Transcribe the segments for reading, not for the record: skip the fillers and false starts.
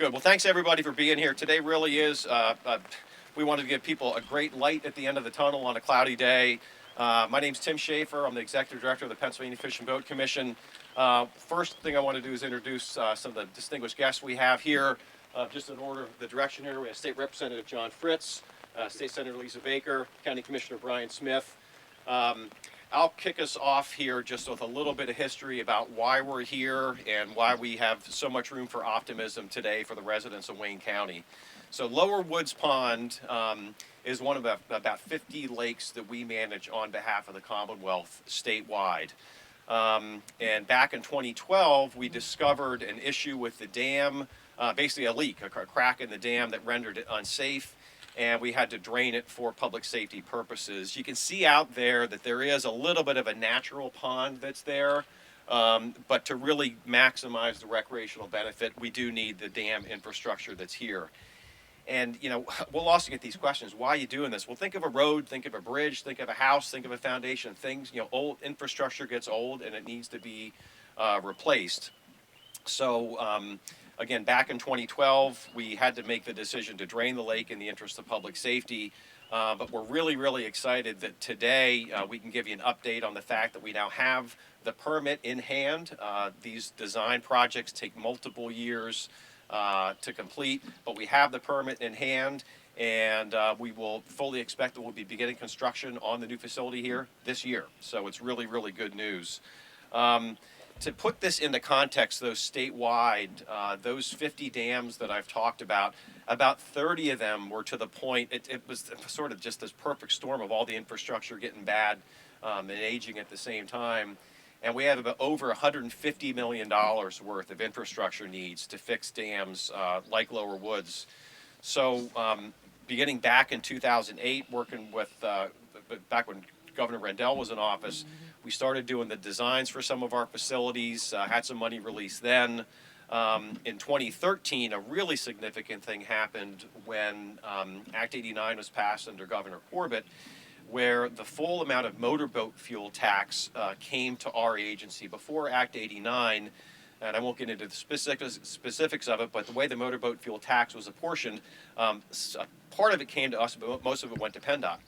Good. Well, thanks everybody for being here. Today really is, we wanted to give people a great light at the end of the tunnel on a cloudy day. My name's Tim Schaeffer. I'm the Executive Director of the Pennsylvania Fish and Boat Commission. First thing I want to do is introduce some of the distinguished guests we have here. Just in order of the direction here, we have State Representative John Fritz, State Senator Lisa Baker, County Commissioner Brian Smith. I'll kick us off here just with a little bit of history about why we're here and why we have so much room for optimism today for the residents of Wayne County. So Lower Woods Pond is one of about 50 lakes that we manage on behalf of the Commonwealth statewide. And back in 2012, we discovered an issue with the dam, basically a leak, a crack in the dam that rendered it unsafe. And we had to drain it for public safety purposes. You can see out there that there is a little bit of a natural pond that's there, but to really maximize the recreational benefit, we do need the dam infrastructure that's here. And, you know, we'll also get these questions, why are you doing this? Well, think of a road, think of a bridge, think of a house, think of a foundation. Things, you know, old infrastructure gets old and it needs to be replaced. So, again, back in 2012, we had to make the decision to drain the lake in the interest of public safety. But we're really, really excited that today we can give you an update on the fact that we now have the permit in hand. These design projects take multiple years to complete, but we have the permit in hand, and we will fully expect that we'll be beginning construction on the new facility here this year. So it's really, really good news. To put this into context, though, statewide, those 50 dams that I've talked about 30 of them were to the point, it was sort of just this perfect storm of all the infrastructure getting bad and aging at the same time. And we have about over $150 million worth of infrastructure needs to fix dams like Lower Woods. So beginning back in 2008, working with, back when Governor Rendell was in office, we started doing the designs for some of our facilities, had some money released then. In 2013, a really significant thing happened when Act 89 was passed under Governor Corbett, where the full amount of motorboat fuel tax came to our agency. Before Act 89, and I won't get into the specifics of it, but the way the motorboat fuel tax was apportioned, part of it came to us, but most of it went to PennDOT.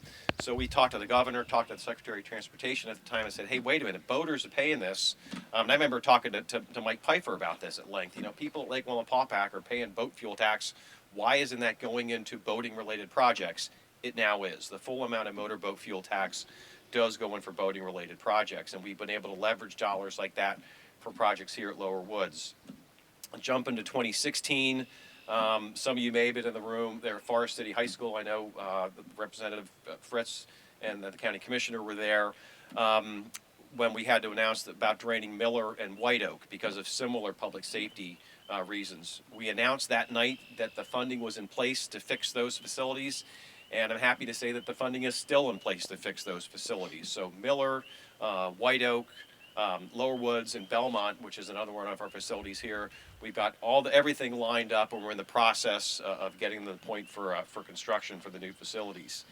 So we talked to the governor, talked to the Secretary of Transportation at the time, and said, hey, wait a minute, boaters are paying this. And I remember talking to Mike Pfeiffer about this at length. You know, people at Lake Willapawpack are paying boat fuel tax. Why isn't that going into boating-related projects? It now is. The full amount of motorboat fuel tax does go in for boating-related projects, and we've been able to leverage dollars like that for projects here at Lower Woods. Jump into 2016. Some of you may have been in the room there at Forest City High School. I know Representative Fritz and the county commissioner were there when we had to announce about draining Miller and White Oak because of similar public safety reasons. We announced that night that the funding was in place to fix those facilities, and I'm happy to say that the funding is still in place to fix those facilities. So Miller, White Oak, Lower Woods, and Belmont, which is another one of our facilities here, we've got everything lined up, and we're in the process of getting to the point for construction for the new facilities.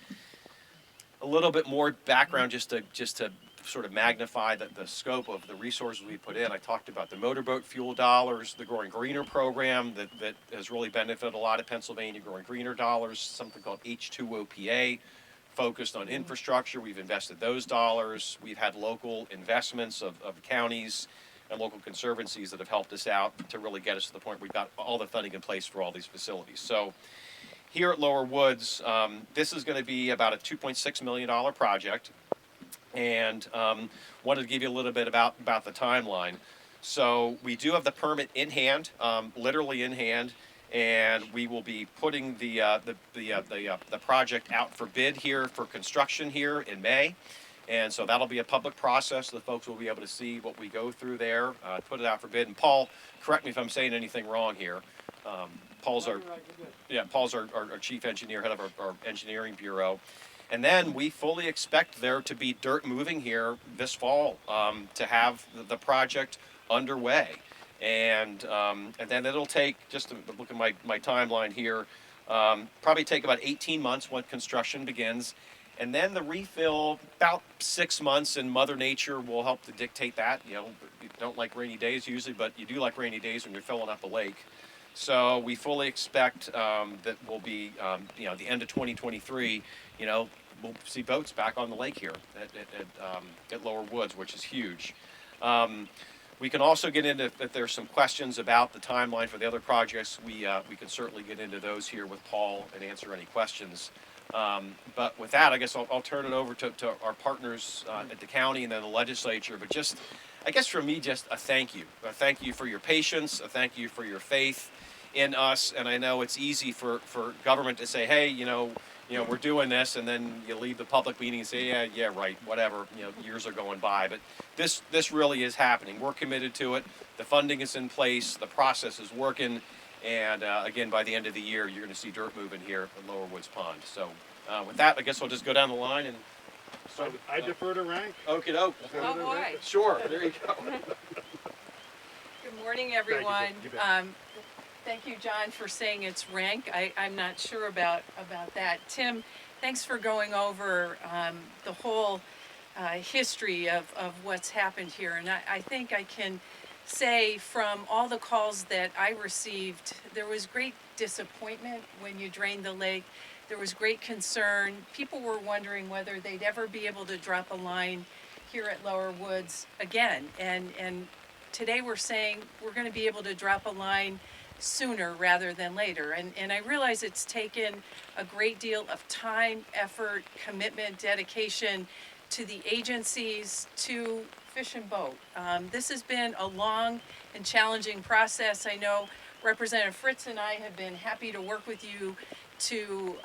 A little bit more background just to sort of magnify the scope of the resources we put in. I talked about the motorboat fuel dollars, the Growing Greener program that has really benefited a lot of Pennsylvania, Growing Greener dollars, something called H2OPA, focused on infrastructure. We've invested those dollars. We've had local investments of counties and local conservancies that have helped us out to really get us to the point where we've got all the funding in place for all these facilities. So here at Lower Woods, this is going to be about a $2.6 million project, and wanted to give you a little bit about the timeline. So we do have the permit in hand, literally in hand, and we will be putting the project out for bid here for construction here in May. And so that'll be a public process. The folks will be able to see what we go through there, put it out for bid. And Paul, correct me if I'm saying anything wrong here. Paul's our chief engineer, head of our engineering bureau. And then we fully expect there to be dirt moving here this fall to have the project underway. And then it'll take, just to look at my timeline here, probably take about 18 months when construction begins. And then the refill, about 6 months, and Mother Nature will help to dictate that. You know, you don't like rainy days usually, but you do like rainy days when you're filling up a lake. So we fully expect that we'll be, the end of 2023, we'll see boats back on the lake here at Lower Woods, which is huge. We can also get into, if there's some questions about the timeline for the other projects, we can certainly get into those here with Paul and answer any questions. But with that, I guess I'll turn it over to our partners at the county and then the legislature. But just, I guess for me, just a thank you. A thank you for your patience, a thank you for your faith in us. And I know it's easy for government to say, hey, we're doing this, and then you leave the public meeting and say, yeah, right, whatever. Years are going by, but this really is happening. We're committed to it. The funding is in place. The process is working, and again, by the end of the year, you're going to see dirt moving here at Lower Woods Pond. So, with that, I guess I'll just go down the line and. So I defer to rank. Okie doke. Oh boy. Sure. There you go. Good morning, everyone. Thank you, John, for saying it's rank. I'm not sure about that. Tim, thanks for going over the whole history of what's happened here. And I think I can say from all the calls that I received, there was great disappointment when you drained the lake. There was great concern. People were wondering whether they'd ever be able to drop a line here at Lower Woods again. And today we're saying we're going to be able to drop a line sooner rather than later. And I realize it's taken a great deal of time, effort, commitment, dedication to the agencies, to Fish and Boat. This has been a long and challenging process. I know Representative Fritz and I have been happy to work with you to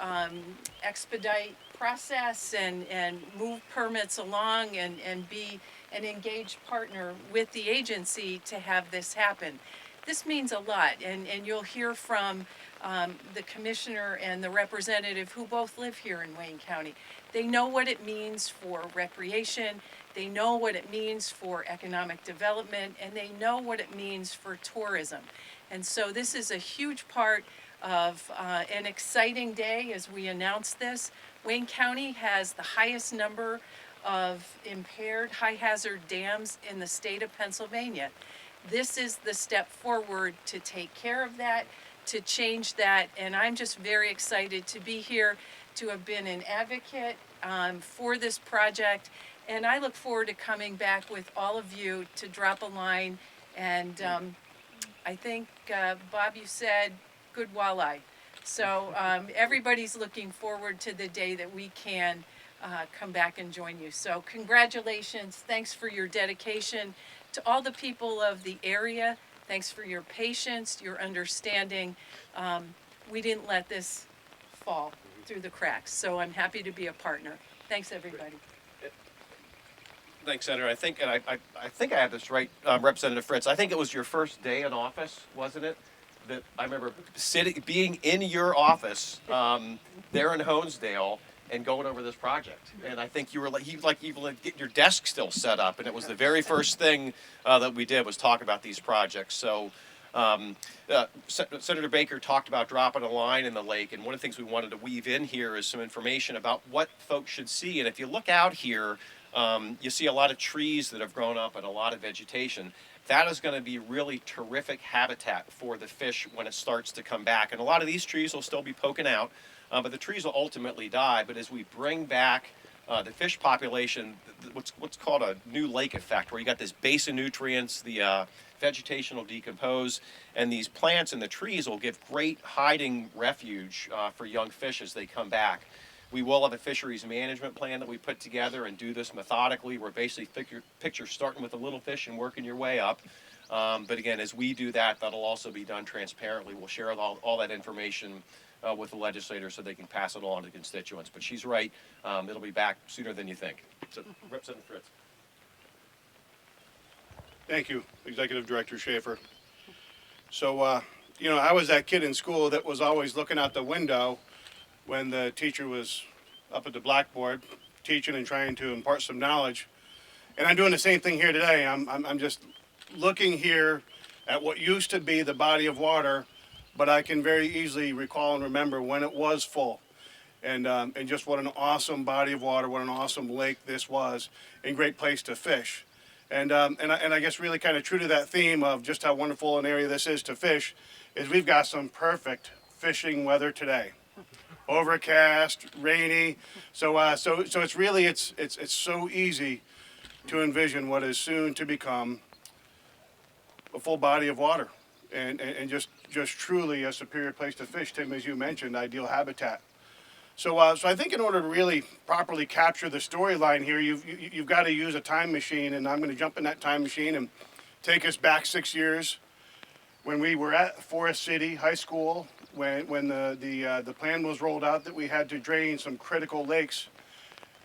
expedite process and move permits along and be an engaged partner with the agency to have this happen. This means a lot, and you'll hear from the commissioner and the representative who both live here in Wayne County. They know what it means for recreation, they know what it means for economic development, and they know what it means for tourism. And so this is a huge part of an exciting day as we announce this. Wayne County has the highest number of impaired high-hazard dams in the state of Pennsylvania. This is the step forward to take care of that, to change that, and I'm just very excited to be here, to have been an advocate for this project, and I look forward to coming back with all of you to drop a line, and I think, Bob, you said good walleye. So everybody's looking forward to the day that we can come back and join you. So congratulations, thanks for your dedication. To all the people of the area, thanks for your patience, your understanding. We didn't let this fall through the cracks, so I'm happy to be a partner. Thanks, everybody. Thanks, Senator. I think I have this right, Representative Fritz. I think it was your first day in office, wasn't it? That I remember being in your office there in Honesdale and going over this project. And I think you were getting your desk still set up, and it was the very first thing that we did was talk about these projects. So Senator Baker talked about dropping a line in the lake, and one of the things we wanted to weave in here is some information about what folks should see. And if you look out here, you see a lot of trees that have grown up and a lot of vegetation. That is going to be really terrific habitat for the fish when it starts to come back. And a lot of these trees will still be poking out, but the trees will ultimately die. But as we bring back the fish population, what's called a new lake effect, where you got this base of nutrients, the vegetation will decompose, and these plants and the trees will give great hiding refuge for young fish as they come back. We will have a fisheries management plan that we put together and do this methodically. We're basically picture starting with the little fish and working your way up. But again, as we do that, that'll also be done transparently. We'll share all that information with the legislators so they can pass it on to constituents. But she's right, it'll be back sooner than you think. So, Representative Fritz. Thank you, Executive Director Schaeffer. So, I was that kid in school that was always looking out the window when the teacher was up at the blackboard teaching and trying to impart some knowledge. And I'm doing the same thing here today. I'm just looking here at what used to be the body of water, but I can very easily recall and remember when it was full. And just what an awesome body of water, what an awesome lake this was, and great place to fish. And I guess really kind of true to that theme of just how wonderful an area this is to fish, is we've got some perfect fishing weather today. Overcast, rainy, so it's really it's so easy to envision what is soon to become a full body of water, and just truly a superior place to fish. Tim, as you mentioned, ideal habitat. So I think in order to really properly capture the storyline here, you've got to use a time machine, and I'm going to jump in that time machine and take us back 6 years when we were at Forest City High School, when the plan was rolled out that we had to drain some critical lakes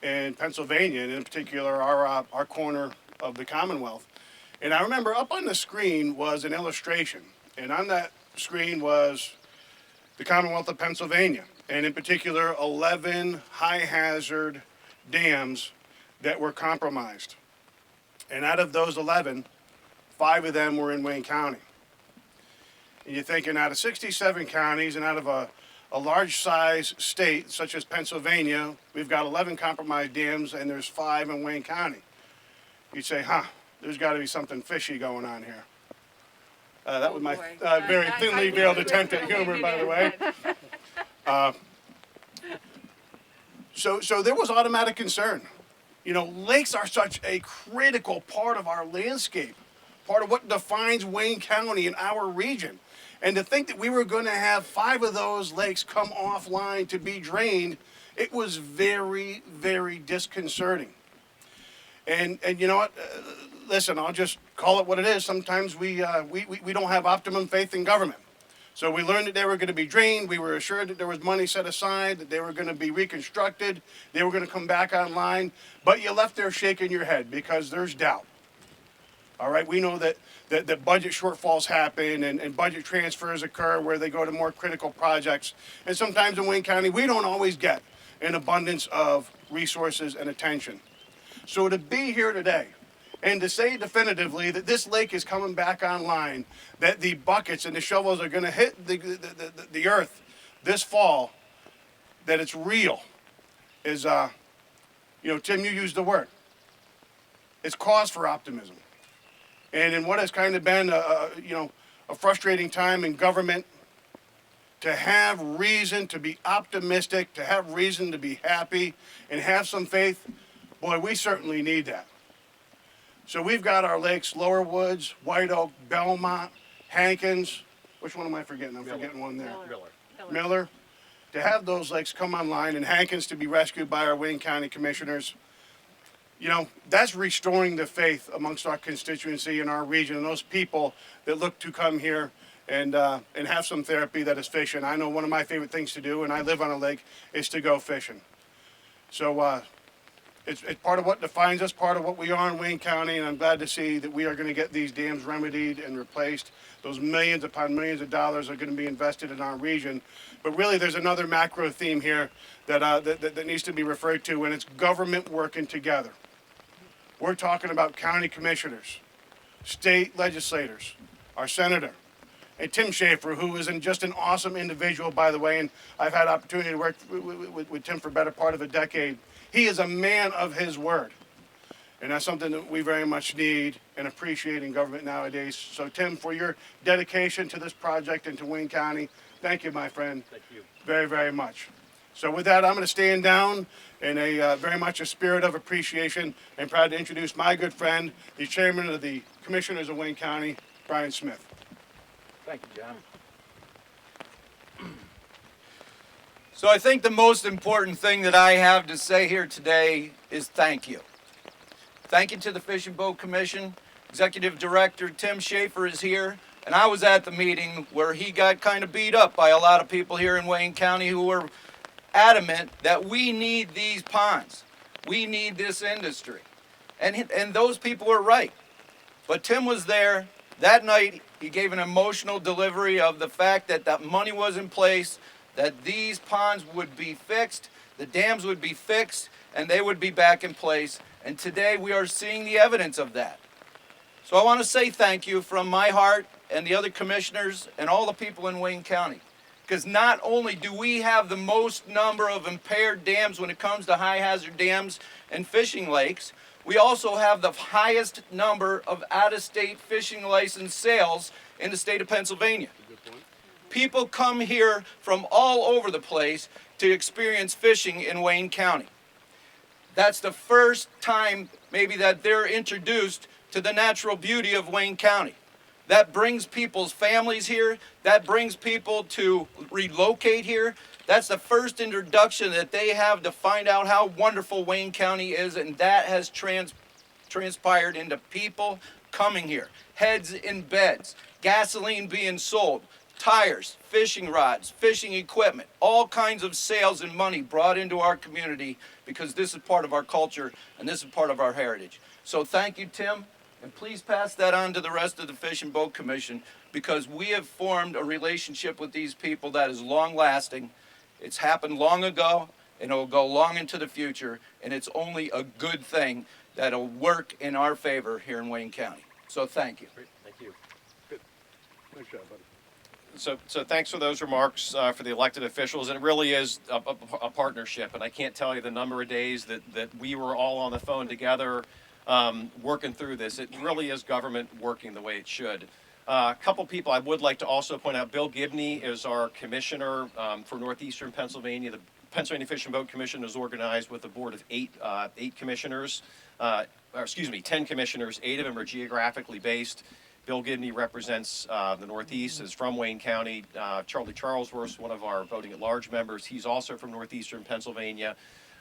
in Pennsylvania, and in particular our corner of the Commonwealth. And I remember up on the screen was an illustration, and on that screen was the Commonwealth of Pennsylvania, and in particular 11 high-hazard dams that were compromised. And out of those 11, 5 of them were in Wayne County. And you're thinking, out of 67 counties and out of a large size state such as Pennsylvania, we've got 11 compromised dams and there's 5 in Wayne County. You'd say, there's got to be something fishy going on here. That was my very thinly veiled attempt at humor, by the way. So there was automatic concern. You know, lakes are such a critical part of our landscape, part of what defines Wayne County and our region. And to think that we were going to have 5 of those lakes come offline to be drained, it was very, very disconcerting. And you know what? Listen, I'll just call it what it is. Sometimes we don't have optimum faith in government. So we learned that they were going to be drained. We were assured that there was money set aside, that they were going to be reconstructed, they were going to come back online. But you left there shaking your head because there's doubt. All right, we know that budget shortfalls happen and budget transfers occur where they go to more critical projects. And sometimes in Wayne County, we don't always get an abundance of resources and attention. So to be here today and to say definitively that this lake is coming back online, that the buckets and the shovels are going to hit the earth this fall, that it's real, is, Tim, you used the word. It's cause for optimism. And in what has kind of been, a frustrating time in government, to have reason to be optimistic, to have reason to be happy, and have some faith, boy, we certainly need that. So we've got our lakes, Lower Woods, White Oak, Belmont, Hankins. Which one am I forgetting? I'm forgetting one there. Miller. To have those lakes come online and Hankins to be rescued by our Wayne County commissioners, you know, that's restoring the faith amongst our constituency and our region and those people that look to come here and have some therapy that is fishing. I know one of my favorite things to do, and I live on a lake, is to go fishing. So it's part of what defines us, part of what we are in Wayne County, and I'm glad to see that we are going to get these dams remedied and replaced. Those millions upon millions of dollars are going to be invested in our region. But really, there's another macro theme here that needs to be referred to, and it's government working together. We're talking about county commissioners, state legislators, our senator, and Tim Schaeffer, who is just an awesome individual, by the way, and I've had opportunity to work with Tim for a better part of a decade. He is a man of his word, and that's something that we very much need and appreciate in government nowadays. So, Tim, for your dedication to this project and to Wayne County, thank you, my friend. Thank you. Very, very much. So with that, I'm going to stand down in a very much a spirit of appreciation, and proud to introduce my good friend, the chairman of the Commissioners of Wayne County, Brian Smith. Thank you, John. So I think the most important thing that I have to say here today is thank you. Thank you to the Fish and Boat Commission. Executive Director Tim Schaeffer is here, and I was at the meeting where he got kind of beat up by a lot of people here in Wayne County who were adamant that we need these ponds. We need this industry. And those people were right. But Tim was there that night. He gave an emotional delivery of the fact that that money was in place, that these ponds would be fixed, the dams would be fixed, and they would be back in place. And today we are seeing the evidence of that. So I want to say thank you from my heart and the other commissioners and all the people in Wayne County. Because not only do we have the most number of impaired dams when it comes to high hazard dams and fishing lakes, we also have the highest number of out-of-state fishing license sales in the state of Pennsylvania. People come here from all over the place to experience fishing in Wayne County. That's the first time maybe that they're introduced to the natural beauty of Wayne County. That brings people's families here. That brings people to relocate here. That's the first introduction that they have to find out how wonderful Wayne County is, and that has transpired into people coming here. Heads in beds, gasoline being sold, tires, fishing rods, fishing equipment, all kinds of sales and money brought into our community because this is part of our culture and this is part of our heritage. So thank you, Tim, and please pass that on to the rest of the Fish and Boat Commission because we have formed a relationship with these people that is long lasting. It's happened long ago and it will go long into the future, and it's only a good thing that'll work in our favor here in Wayne County. So thank you. Great, thank you. Good. Nice job, buddy. So thanks for those remarks for the elected officials, and it really is a partnership, and I can't tell you the number of days that we were all on the phone together working through this. It really is government working the way it should. A couple people I would like to also point out. Bill Gibney is our commissioner for Northeastern Pennsylvania. The Pennsylvania Fish and Boat Commission is organized with a board of 10 commissioners. 10 commissioners. 8 of them are geographically based. Bill Gibney represents the Northeast, is from Wayne County. Charlie Charlesworth, one of our voting at large members, he's also from Northeastern Pennsylvania.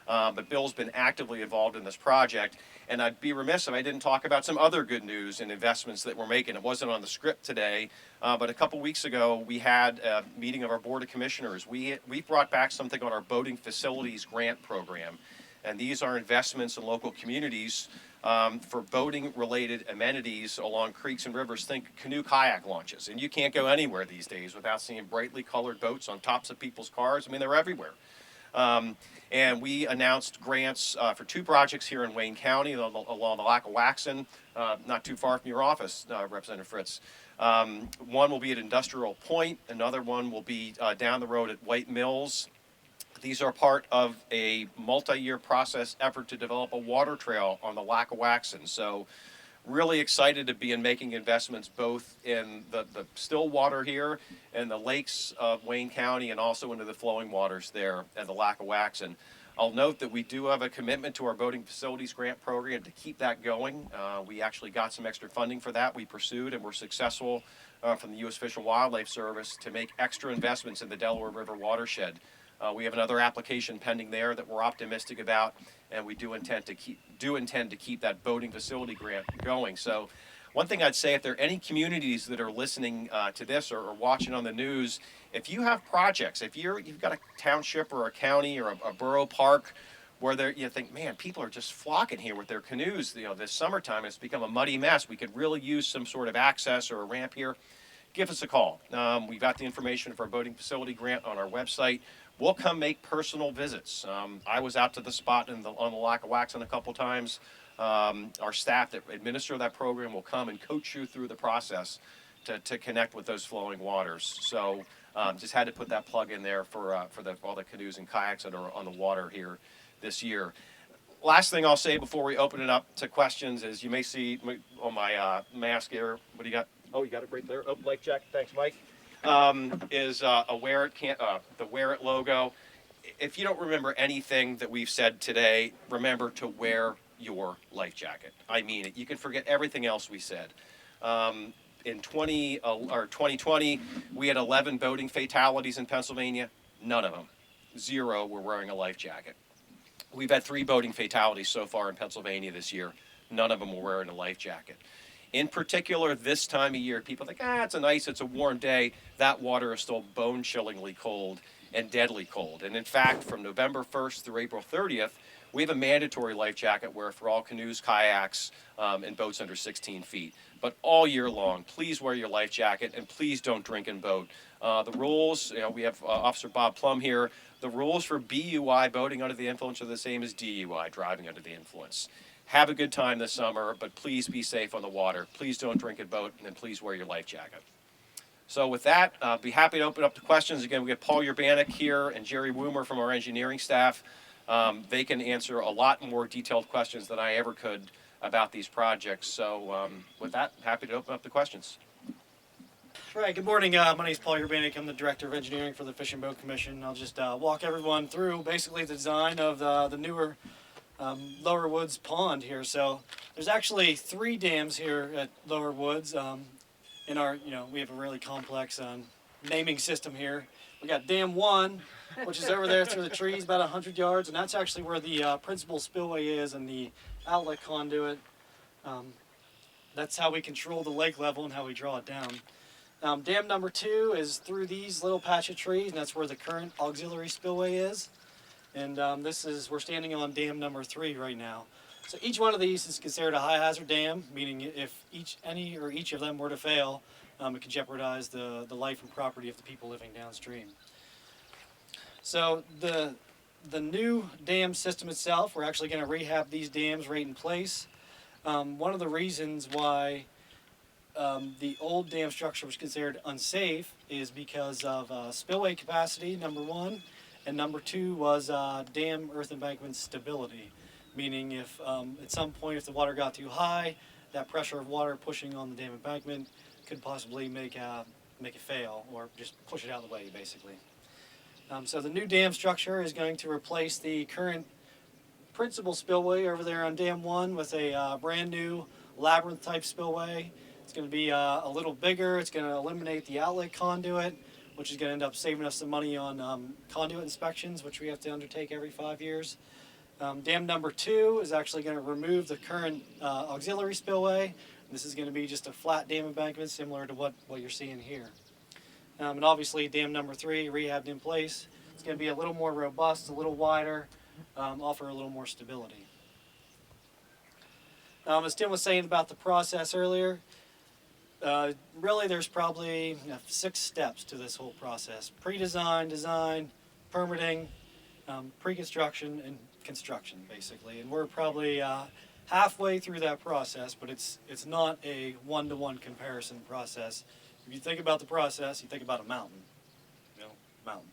But Bill's been actively involved in this project. And I'd be remiss if I didn't talk about some other good news and investments that we're making. It wasn't on the script today, but a couple weeks ago we had a meeting of our Board of Commissioners. We brought back something on our boating facilities grant program. And these are investments in local communities for boating-related amenities along creeks and rivers. Think canoe kayak launches. And you can't go anywhere these days without seeing brightly colored boats on tops of people's cars. I mean, they're everywhere. And we announced grants for 2 projects here in Wayne County along the Lackawaxen, not too far from your office, Representative Fritz. One will be at Industrial Point. Another one will be down the road at White Mills. These are part of a multi-year process effort to develop a water trail on the Lackawaxen. So really excited to be making investments both in the still water here and the lakes of Wayne County and also into the flowing waters there at the Lackawaxen. I'll note that we do have a commitment to our boating facilities grant program to keep that going. We actually got some extra funding for that. We pursued and were successful from the U.S. Fish and Wildlife Service to make extra investments in the Delaware River watershed. We have another application pending there that we're optimistic about, and we do intend to keep that boating facility grant going. So one thing I'd say, if there are any communities that are listening to this or watching on the news, if you have projects, if you've got a township or a county or a borough park where you think, man, people are just flocking here with their canoes, this summertime it's become a muddy mess. We could really use some sort of access or a ramp here. Give us a call. We've got the information for our boating facility grant on our website. We'll come make personal visits. I was out to the spot on the Lackawaxen a couple times. Our staff that administer that program will come and coach you through the process to connect with those flowing waters. So just had to put that plug in there for all the canoes and kayaks that are on the water here this year. Last thing I'll say before we open it up to questions is you may see on my mask here, what do you got? Oh, you got it right there. Oh, life jacket. Thanks, Mike. Is the Wear It logo. If you don't remember anything that we've said today, remember to wear your life jacket. I mean it. You can forget everything else we said. In 2020, we had 11 boating fatalities in Pennsylvania. None of them, 0, were wearing a life jacket. We've had 3 boating fatalities so far in Pennsylvania this year. None of them were wearing a life jacket. In particular, this time of year, people think, it's a warm day. That water is still bone-chillingly cold and deadly cold. And in fact, from November 1st through April 30th, we have a mandatory life jacket wear for all canoes, kayaks, and boats under 16 feet. But all year long, please wear your life jacket and please don't drink and boat. The rules, we have Officer Bob Plum here. The rules for BUI, boating under the influence, are the same as DUI, driving under the influence. Have a good time this summer, but please be safe on the water. Please don't drink and boat, and please wear your life jacket. So with that, be happy to open up to questions. Again, we have Paul URBANIK here and Jerry Woomer from our engineering staff. They can answer a lot more detailed questions than I ever could about these projects. So with that, happy to open up the questions. Right, good morning. My name is Paul URBANIK. I'm the Director of Engineering for the Fish and Boat Commission. I'll just walk everyone through basically the design of the newer Lower Woods Pond here. So there's actually 3 dams here at Lower Woods. In our, we have a really complex naming system here. We got Dam 1, which is over there through the trees, about 100 yards, and that's actually where the principal spillway is and the outlet conduit. That's how we control the lake level and how we draw it down. Dam number 2 is through these little patch of trees, and that's where the current auxiliary spillway is. And we're standing on dam number 3 right now. So each one of these is considered a high hazard dam, meaning if any or each of them were to fail, it can jeopardize the life and property of the people living downstream. So the new dam system itself, we're actually going to rehab these dams right in place. One of the reasons why the old dam structure was considered unsafe is because of spillway capacity, number 1, and number 2 was dam earth embankment stability, meaning if at some point if the water got too high, that pressure of water pushing on the dam embankment could possibly make it fail or just push it out of the way, basically. So the new dam structure is going to replace the current principal spillway over there on Dam 1 with a brand new labyrinth type spillway. It's going to be a little bigger. It's going to eliminate the outlet conduit, which is going to end up saving us some money on conduit inspections, which we have to undertake every 5 years. Dam number 2 is actually going to remove the current auxiliary spillway. This is going to be just a flat dam embankment similar to what you're seeing here. And obviously dam number 3, rehabbed in place. It's going to be a little more robust, a little wider, offer a little more stability. As Tim was saying about the process earlier, really there's probably 6 steps to this whole process. Pre-design, design, permitting, pre-construction, and construction, basically. And we're probably halfway through that process, but it's not a one-to-one comparison process. If you think about the process, you think about a mountain, mountain.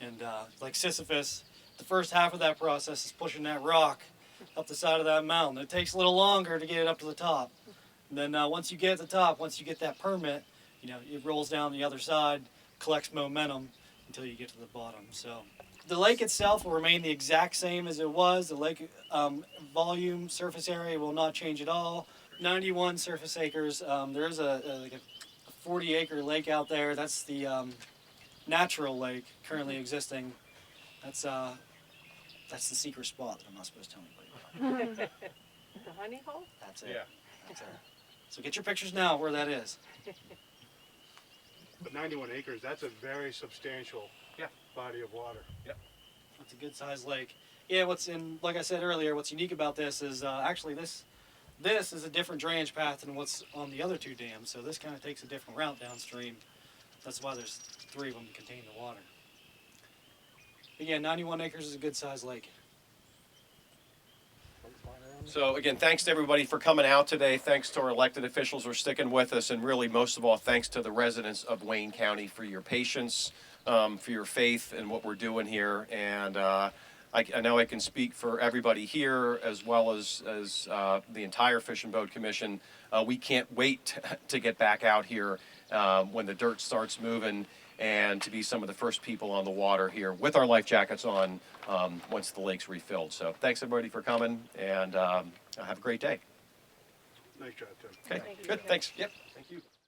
And like Sisyphus, the first half of that process is pushing that rock up the side of that mountain. It takes a little longer to get it up to the top. And then once you get at the top, once you get that permit, it rolls down the other side, collects momentum until you get to the bottom. So the lake itself will remain the exact same as it was. The lake volume, surface area will not change at all. 91 surface acres. There is a 40-acre lake out there. That's the natural lake currently existing. That's the secret spot that I'm not supposed to tell anybody about. The honey hole? That's it. Yeah. That's it. So get your pictures now where that is. But 91 acres, that's a very substantial body of water. It's a good sized lake. Yeah, like I said earlier, what's unique about this is actually this is a different drainage path than what's on the other 2 dams. So this kind of takes a different route downstream. That's why there's 3 of them to contain the water. But yeah, 91 acres is a good sized lake. So again, thanks to everybody for coming out today. Thanks to our elected officials for sticking with us, and really most of all, thanks to the residents of Wayne County for your patience, for your faith in what we're doing here. And I know I can speak for everybody here as well as the entire Fish and Boat Commission. We can't wait to get back out here when the dirt starts moving and to be some of the first people on the water here with our life jackets on once the lake's refilled. So thanks everybody for coming, and have a great day. Nice job, Tim. Okay, good, thanks. Yep.